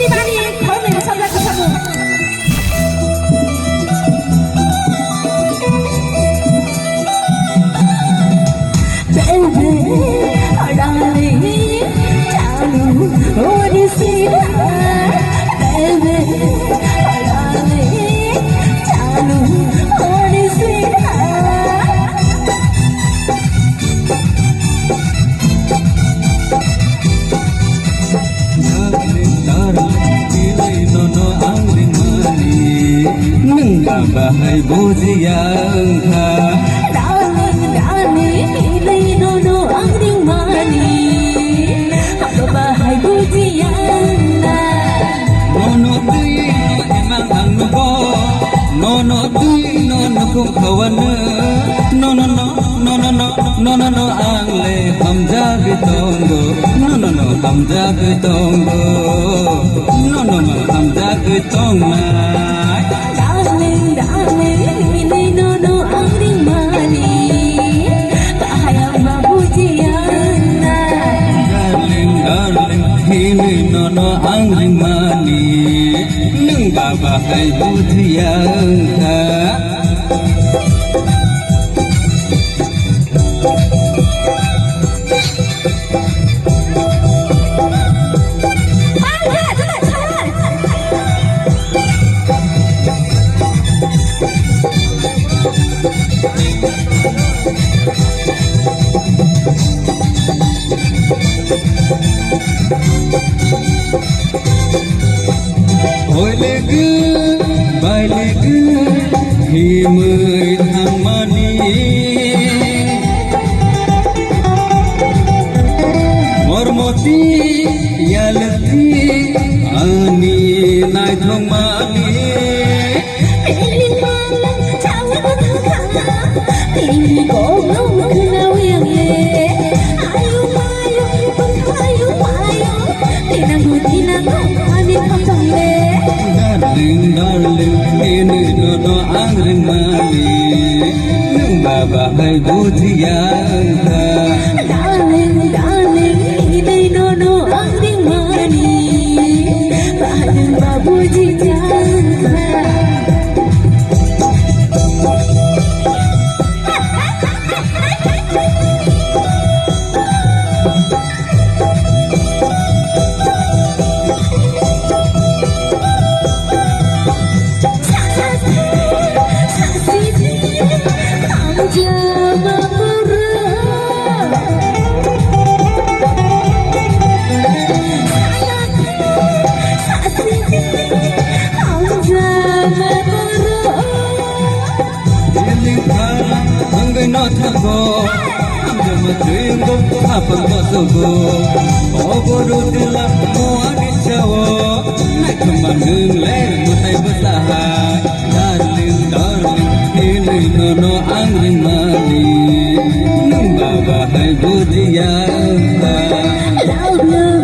많이 다음에 참가해 주세요. Bahai bujian ha Darling, pilih nono angring mani Apa bahai bujian Nono tui no emang ang nubo Nono tui nono kung kawana Nono ang le ham jagi tonggo Nono ham jagi tonggo Nono ham jagi tong na Darling, pilih nono angring mani Bahaya babujian Darling, pilih nono angring mani Nung bahai bujian ha Ôi lê cứ bài lê cứ thì mười thằng mani Mormoti yalati ani nai thong mani Pilih malang cawe betul Pilih gomong kenal yang ye Ayo payo Tinang butinang ani kampang le Darling, ini nono angring mani Nung bahai bujian ha Darling, ini nono angring mani Bahaya babujian no thago jama tuingo apang bosogo oboru dila mo ani chawo na kamanung le mutai besaha darling ini nono angring mani nung bahai bujian Love